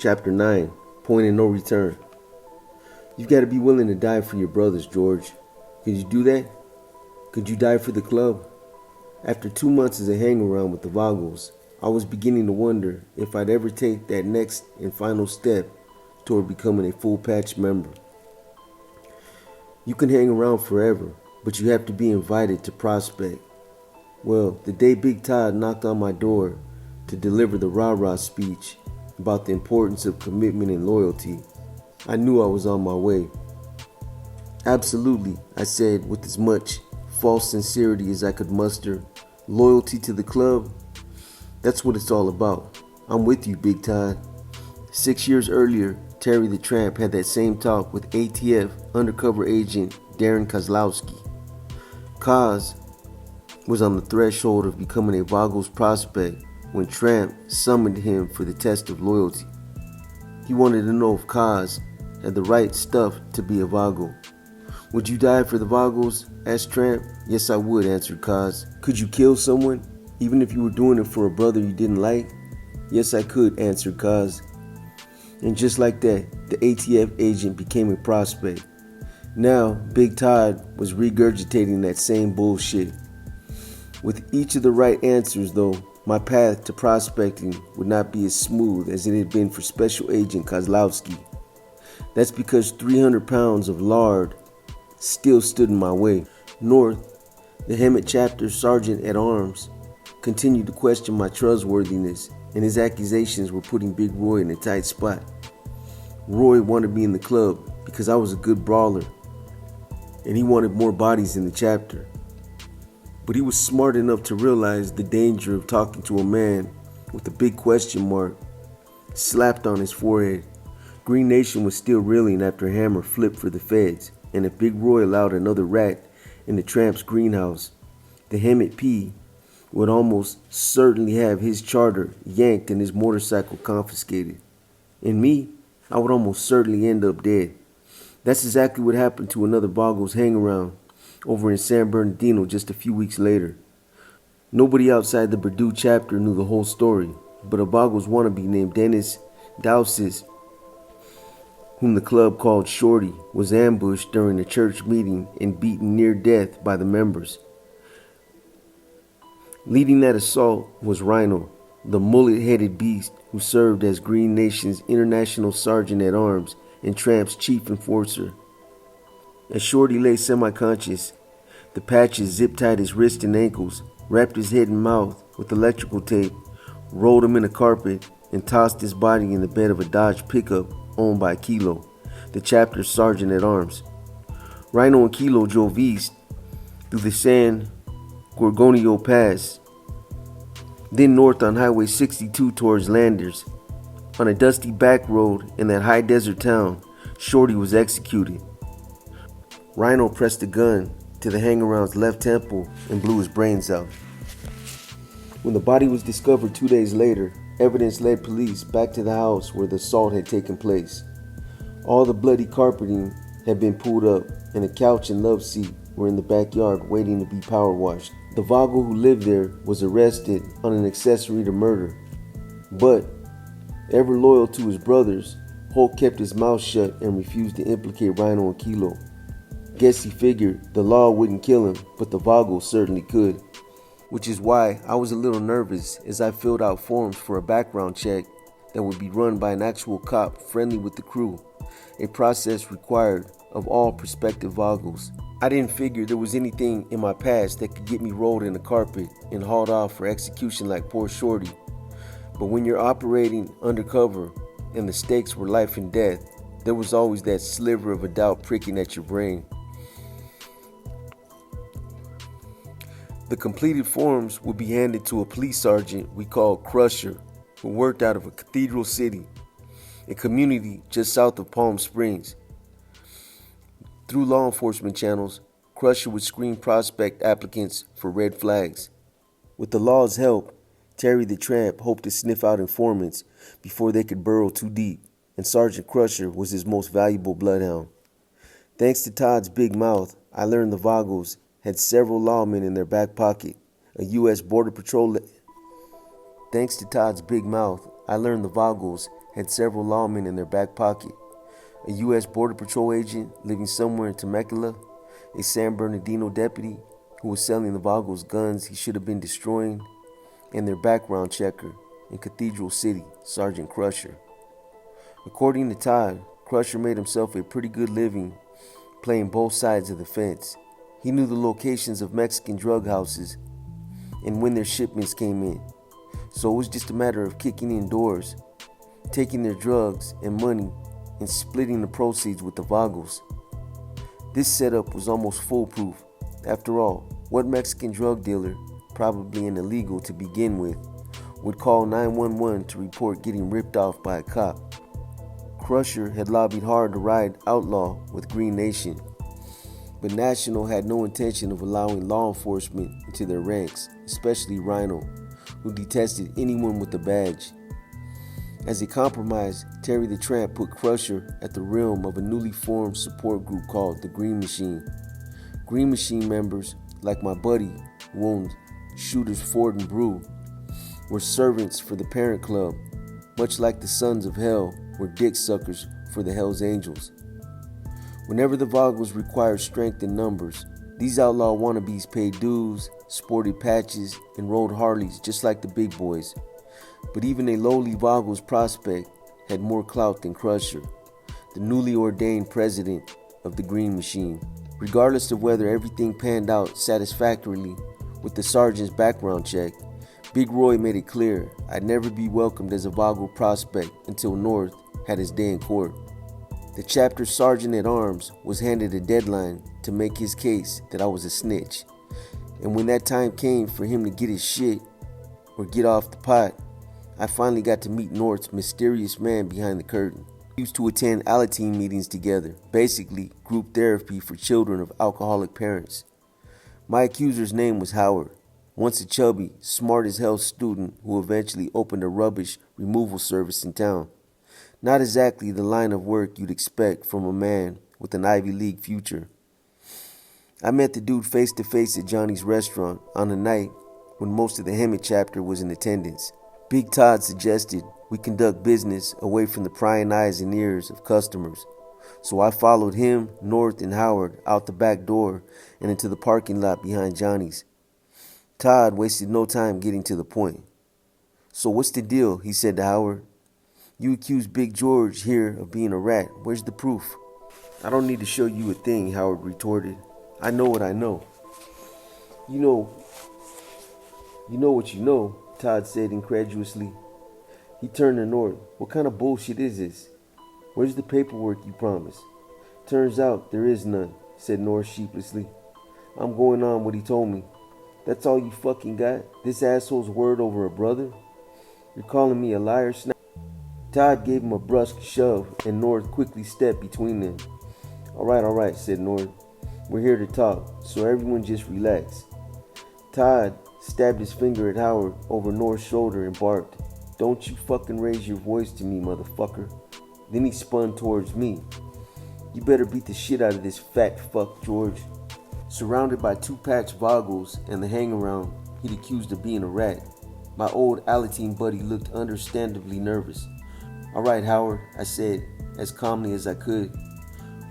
Chapter 9, Point of No Return. You've got to be willing to die for your brothers, George. Could you do that? Could you die for the club? After 2 months as a hang-around with the Vagos, I was beginning to wonder if I'd ever take that next and final step toward becoming a full-patch member. You can hang around forever, but you have to be invited to prospect. Well, the day Big Todd knocked on my door to deliver the rah-rah speech about the importance of commitment and loyalty, I knew I was on my way. Absolutely, I said with as much false sincerity as I could muster. Loyalty to the club? That's what it's all about. I'm with you, Big Todd. 6 years earlier, Terry the Tramp had that same talk with ATF undercover agent Darren Kozlowski. Koz was on the threshold of becoming a Vagos prospect when Tramp summoned him for the test of loyalty. He wanted to know if Koz had the right stuff to be a Vago. Would you die for the Vagos? Asked Tramp. Yes, I would, answered Koz. Could you kill someone, even if you were doing it for a brother you didn't like? Yes, I could, answered Koz. And just like that, the ATF agent became a prospect. Now, Big Todd was regurgitating that same bullshit. With each of the right answers, though, my path to prospecting would not be as smooth as it had been for Special Agent Kozlowski. That's because 300 pounds of lard still stood in my way. North, the Hemet chapter sergeant at arms, continued to question my trustworthiness, and his accusations were putting Big Roy in a tight spot. Roy wanted me in the club because I was a good brawler, and he wanted more bodies in the chapter. But he was smart enough to realize the danger of talking to a man with a big question mark slapped on his forehead. Green Nation was still reeling after Hammer flipped for the feds, and if Big Roy allowed another rat in the Tramp's greenhouse, the Hemet P would almost certainly have his charter yanked and his motorcycle confiscated. And me, I would almost certainly end up dead. That's exactly what happened to another Vagos hang-around over in San Bernardino just a few weeks later. Nobody outside the Purdue chapter knew the whole story, but a Vagos wannabe named Dennis Dowsis, whom the club called Shorty, was ambushed during a church meeting and beaten near death by the members. Leading that assault was Rhino, the mullet-headed beast who served as Green Nation's international sergeant at arms and Tramp's chief enforcer. As Shorty lay semi-conscious, the patches zip-tied his wrists and ankles, wrapped his head and mouth with electrical tape, rolled him in a carpet, and tossed his body in the bed of a Dodge pickup owned by Kilo, the chapter's sergeant at arms. Rhino and Kilo drove east through the San Gorgonio Pass, then north on Highway 62 towards Landers. On a dusty back road in that high desert town, Shorty was executed. Rhino pressed a gun to the hang-around's left temple and blew his brains out. When the body was discovered 2 days later, evidence led police back to the house where the assault had taken place. All the bloody carpeting had been pulled up, and a couch and love seat were in the backyard waiting to be power washed. The Vago who lived there was arrested on an accessory to murder. But, ever loyal to his brothers, Holt kept his mouth shut and refused to implicate Rhino and Kilo. Guess he figured the law wouldn't kill him, but the Vago certainly could. Which is why I was a little nervous as I filled out forms for a background check that would be run by an actual cop friendly with the crew, a process required of all prospective Vagos. I didn't figure there was anything in my past that could get me rolled in a carpet and hauled off for execution like poor Shorty. But when you're operating undercover and the stakes were life and death, there was always that sliver of a doubt pricking at your brain. The completed forms would be handed to a police sergeant we called Crusher, who worked out of a Cathedral City, a community just south of Palm Springs. Through law enforcement channels, Crusher would screen prospect applicants for red flags. With the law's help, Terry the Tramp hoped to sniff out informants before they could burrow too deep, and Sergeant Crusher was his most valuable bloodhound. Thanks to Todd's big mouth, I learned the Vagos had several lawmen in their back pocket, a U.S. Border Patrol. Thanks to Todd's big mouth, I learned the Vagos had several lawmen in their back pocket, a U.S. Border Patrol agent living somewhere in Temecula, a San Bernardino deputy who was selling the Vagos guns he should have been destroying, and their background checker in Cathedral City, Sergeant Crusher. According to Todd, Crusher made himself a pretty good living playing both sides of the fence. He knew the locations of Mexican drug houses and when their shipments came in, so it was just a matter of kicking in doors, taking their drugs and money, and splitting the proceeds with the Vagos. This setup was almost foolproof. After all, what Mexican drug dealer, probably an illegal to begin with, would call 911 to report getting ripped off by a cop? Crusher had lobbied hard to ride outlaw with Green Nation, but National had no intention of allowing law enforcement into their ranks, especially Rhino, who detested anyone with a badge. As a compromise, Terry the Tramp put Crusher at the realm of a newly formed support group called the Green Machine. Green Machine members, like my buddy who owned Shooters Ford and Brew, were servants for the parent club, much like the Sons of Hell were dick suckers for the Hells Angels. Whenever the Vagos required strength in numbers, these outlaw wannabes paid dues, sported patches, and rode Harleys just like the big boys. But even a lowly Vagos prospect had more clout than Crusher, the newly ordained president of the Green Machine. Regardless of whether everything panned out satisfactorily with the sergeant's background check, Big Roy made it clear I'd never be welcomed as a Vago prospect until North had his day in court. The chapter sergeant-at-arms was handed a deadline to make his case that I was a snitch. And when that time came for him to get his shit or get off the pot, I finally got to meet North's mysterious man behind the curtain. We used to attend Alateen meetings together, basically group therapy for children of alcoholic parents. My accuser's name was Howard, once a chubby, smart-as-hell student who eventually opened a rubbish removal service in town. Not exactly the line of work you'd expect from a man with an Ivy League future. I met the dude face to face at Johnny's restaurant on a night when most of the Hemet chapter was in attendance. Big Todd suggested we conduct business away from the prying eyes and ears of customers. So I followed him, North, and Howard out the back door and into the parking lot behind Johnny's. Todd wasted no time getting to the point. "So what's the deal?" he said to Howard. "You accuse Big George here of being a rat. Where's the proof?" "I don't need to show you a thing," Howard retorted. "I know what I know." You know what you know," Todd said incredulously. He turned to North. "What kind of bullshit is this? Where's the paperwork you promised?" "Turns out there is none," said North sheepishly. "I'm going on what he told me." "That's all you fucking got? This asshole's word over a brother? You're calling me a liar, snap?" Todd gave him a brusque shove, and North quickly stepped between them. All right, said North. "We're here to talk, so everyone just relax." Todd stabbed his finger at Howard over North's shoulder and barked, "Don't you fucking raise your voice to me, motherfucker." Then he spun towards me. "You better beat the shit out of this fat fuck, George." Surrounded by two-patch Vagos and the hang-around he'd accused of being a rat, my old Alateen buddy looked understandably nervous. "All right, Howard," I said, as calmly as I could.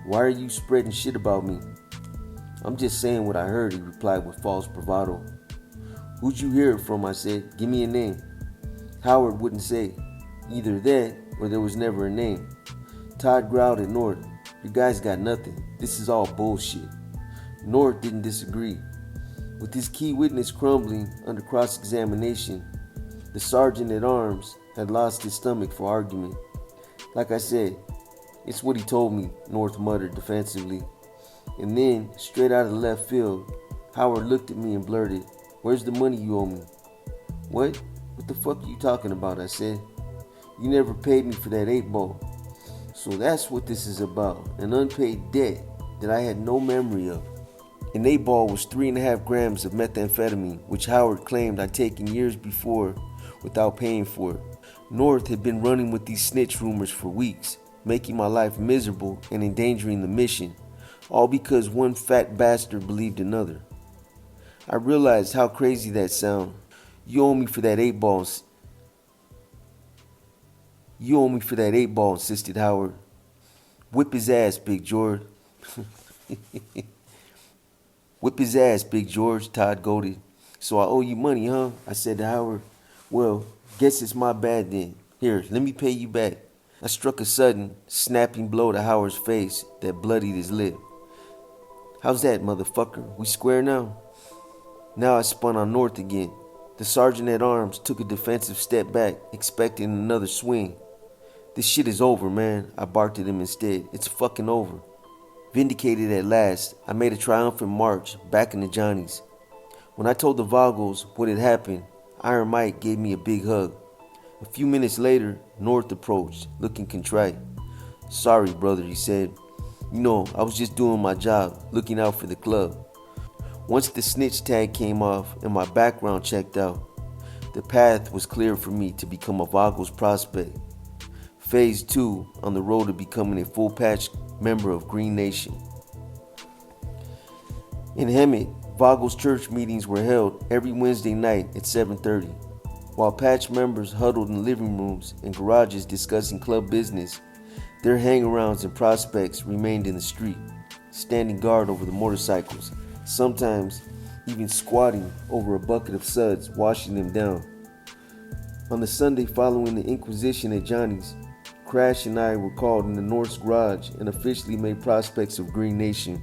"Why are you spreading shit about me?" "I'm just saying what I heard," he replied with false bravado. "Who'd you hear it from?" I said. "Give me a name." Howard wouldn't say. Either that, or there was never a name. Todd growled at North. "You guys got nothing. This is all bullshit." North didn't disagree. With his key witness crumbling under cross-examination, the sergeant-at-arms had lost his stomach for argument. "Like I said, it's what he told me," North muttered defensively. And then, straight out of left field, Howard looked at me and blurted, "Where's the money you owe me?" "What? What the fuck are you talking about?" I said. "You never paid me for that 8-ball. So that's what this is about, an unpaid debt that I had no memory of. An 8-ball was 3.5 grams of methamphetamine, which Howard claimed I'd taken years before without paying for it. North had been running with these snitch rumors for weeks, making my life miserable and endangering the mission, all because one fat bastard believed another. I realized how crazy that sounded. "You owe me for that 8-ball. You owe me for that 8 ball, insisted Howard. Whip his ass, Big George. Whip his ass, Big George, Todd goaded. So I owe you money, huh? I said to Howard. Well, guess it's my bad then. Here, let me pay you back. I struck a sudden, snapping blow to Howard's face that bloodied his lip. How's that, motherfucker? We square now? Now I spun on North again. The sergeant at arms took a defensive step back, expecting another swing. This shit is over, man, I barked at him instead. It's fucking over. Vindicated at last, I made a triumphant march back into Johnny's. When I told the Vogels what had happened, Iron Mike gave me a big hug. A few minutes later, North approached, looking contrite. Sorry, brother, he said. You know, I was just doing my job, looking out for the club. Once the snitch tag came off and my background checked out, the path was clear for me to become a Vogels prospect. Phase 2 on the road to becoming a full patch member of Green Nation. In Hemet, Vogels church meetings were held every Wednesday night at 7:30. While patch members huddled in living rooms and garages discussing club business, their hangarounds and prospects remained in the street, standing guard over the motorcycles, sometimes even squatting over a bucket of suds, washing them down. On the Sunday following the Inquisition at Johnny's, Crash and I were called in the North's garage and officially made prospects of Green Nation.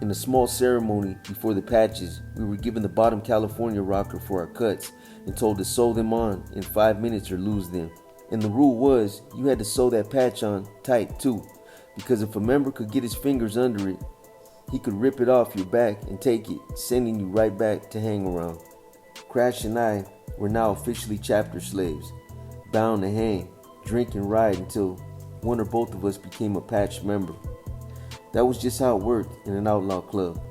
In a small ceremony before the patches, we were given the bottom California rocker for our cuts and told to sew them on in 5 minutes or lose them. And the rule was, you had to sew that patch on tight too, because if a member could get his fingers under it, he could rip it off your back and take it, sending you right back to hang around. Crash and I were now officially chapter slaves, bound to hang, drink and ride until one or both of us became a patch member. That was just how it worked in an outlaw club,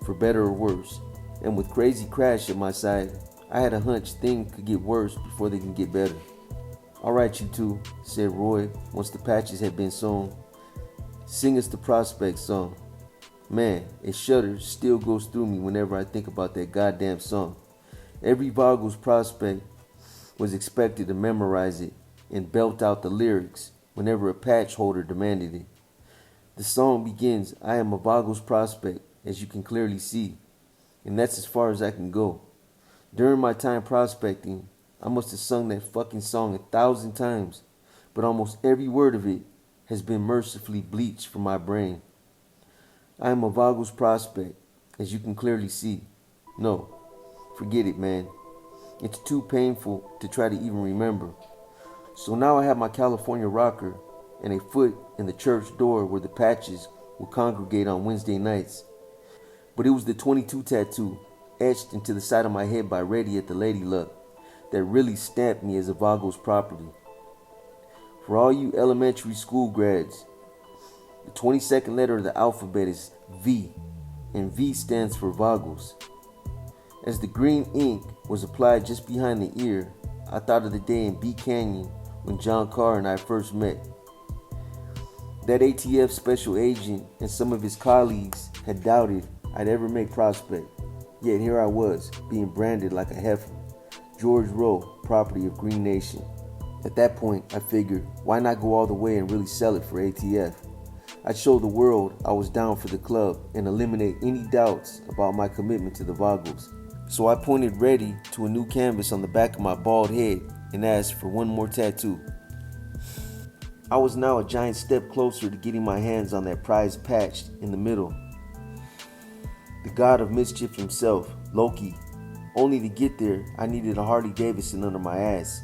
for better or worse. And with Crazy Crash at my side, I had a hunch things could get worse before they can get better. All right, you two, said Roy once the patches had been sewn. Sing us the prospect song. Man, a shudder still goes through me whenever I think about that goddamn song. Every Vogels prospect was expected to memorize it and belt out the lyrics whenever a patch holder demanded it. The song begins, I am a Vogels prospect, as you can clearly see, and that's as far as I can go. During my time prospecting, I must have sung that fucking song 1,000 times, but almost every word of it has been mercifully bleached from my brain. I am a Vogels prospect, as you can clearly see. No, forget it, man. It's too painful to try to even remember. So now I have my California rocker and a foot in the church door where the patches will congregate on Wednesday nights. But it was the 22 tattoo etched into the side of my head by Reddy at the Lady Luck that really stamped me as a Vogels property. For all you elementary school grads, the 22nd letter of the alphabet is V, and V stands for Vogels. As the green ink was applied just behind the ear, I thought of the day in B Canyon when John Carr and I first met. That ATF special agent and some of his colleagues had doubted I'd ever make prospect, yet here I was, being branded like a heifer. George Rowe, property of Green Nation. At that point, I figured, why not go all the way and really sell it for ATF? I'd show the world I was down for the club and eliminate any doubts about my commitment to the Vogels. So I pointed Reddy to a new canvas on the back of my bald head and asked for one more tattoo. I was now a giant step closer to getting my hands on that prize patch in the middle. The god of mischief himself, Loki. Only to get there, I needed a Harley Davidson under my ass.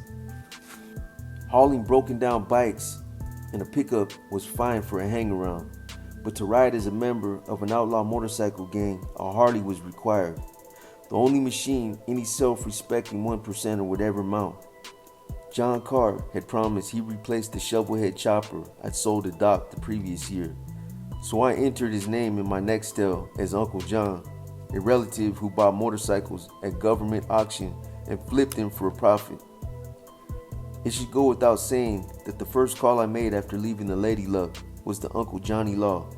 Hauling broken down bikes in a pickup was fine for a hang-around, but to ride as a member of an outlaw motorcycle gang, a Harley was required. The only machine any self-respecting 1%er would ever mount. John Carr had promised he'd replace the shovelhead chopper I'd sold to Doc the previous year, so I entered his name in my Nextel as Uncle John, a relative who bought motorcycles at government auction and flipped them for a profit. It should go without saying that the first call I made after leaving the Lady Luck was to Uncle Johnny Law.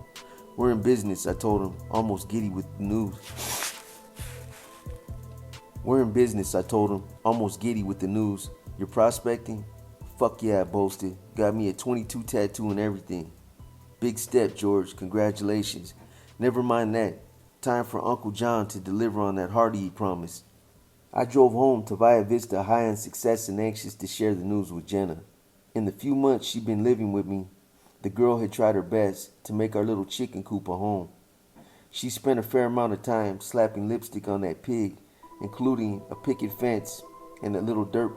We're in business, I told him, almost giddy with the news. You're prospecting? Fuck yeah, I boasted. Got me a 22 tattoo and everything. Big step, George. Congratulations. Never mind that. Time for Uncle John to deliver on that hearty he promised. I drove home to Via Vista high on success and anxious to share the news with Jenna. In the few months she'd been living with me, the girl had tried her best to make our little chicken coop a home. She spent a fair amount of time slapping lipstick on that pig, including a picket fence and a little dirt.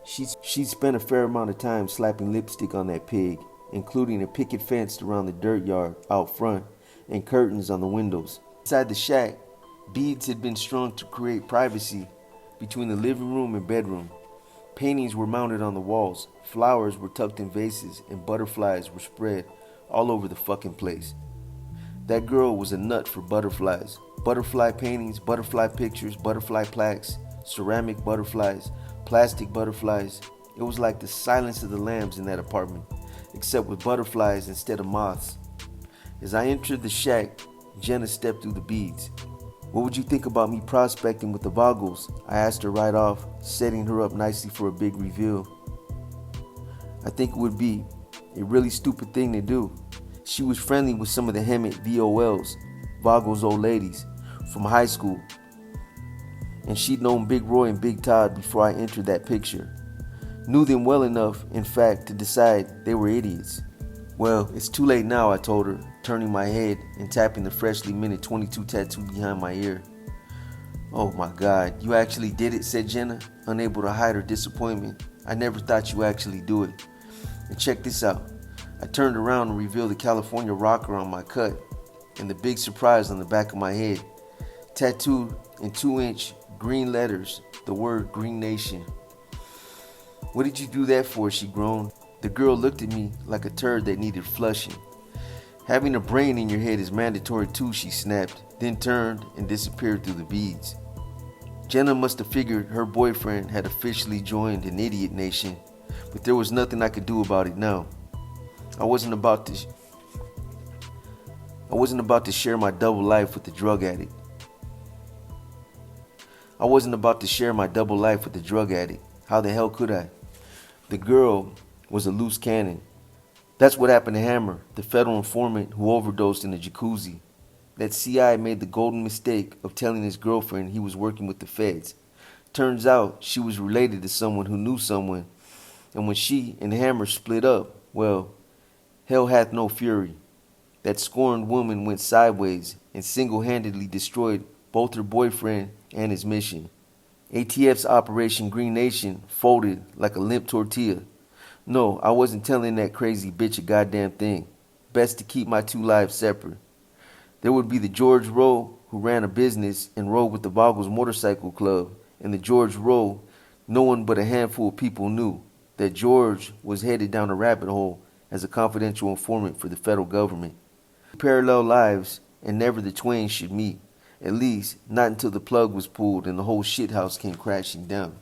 She spent a fair amount of time slapping lipstick on that pig, including a picket fence around the dirt yard out front and curtains on the windows. Inside the shack, beads had been strung to create privacy between the living room and bedroom. Paintings were mounted on the walls, flowers were tucked in vases, and butterflies were spread all over the fucking place. That girl was a nut for butterflies. Butterfly paintings, butterfly pictures, butterfly plaques, ceramic butterflies, plastic butterflies. It was like the silence of the lambs in that apartment, except with butterflies instead of moths. As I entered the shack, Jenna stepped through the beads. What would you think about me prospecting with the Vogels? I asked her right off, setting her up nicely for a big reveal. I think it would be a really stupid thing to do. She was friendly with some of the Hemet VOLs, Vogel's old ladies, from high school. And she'd known Big Roy and Big Todd before I entered that picture. Knew them well enough, in fact, to decide they were idiots. Well, it's too late now, I told her, turning my head and tapping the freshly minted 22 tattoo behind my ear. Oh my God, you actually did it, said Jenna, unable to hide her disappointment. I never thought you actually do it. And check this out. I turned around and revealed the California rocker on my cut and the big surprise on the back of my head. Tattooed in 2-inch green letters, the word Green Nation. What did you do that for? She groaned. The girl looked at me like a turd that needed flushing. Having a brain in your head is mandatory too, she snapped, then turned and disappeared through the beads. Jenna must have figured her boyfriend had officially joined an idiot nation, but there was nothing I could do about it now. I wasn't about to share my double life with the drug addict. How the hell could I? The girl was a loose cannon. That's what happened to Hammer, the federal informant who overdosed in a jacuzzi. That CI made the golden mistake of telling his girlfriend he was working with the feds. Turns out she was related to someone who knew someone, and when she and Hammer split up, well, hell hath no fury. That scorned woman went sideways and single-handedly destroyed both her boyfriend and his mission. ATF's Operation Green Nation folded like a limp tortilla. No, I wasn't telling that crazy bitch a goddamn thing. Best to keep my two lives separate. There would be the George Rowe who ran a business and rode with the Vogels Motorcycle Club, and the George Rowe no one but a handful of people knew that George was headed down a rabbit hole as a confidential informant for the federal government. Parallel lives, and never the twain should meet. At least, not until the plug was pulled and the whole shithouse came crashing down.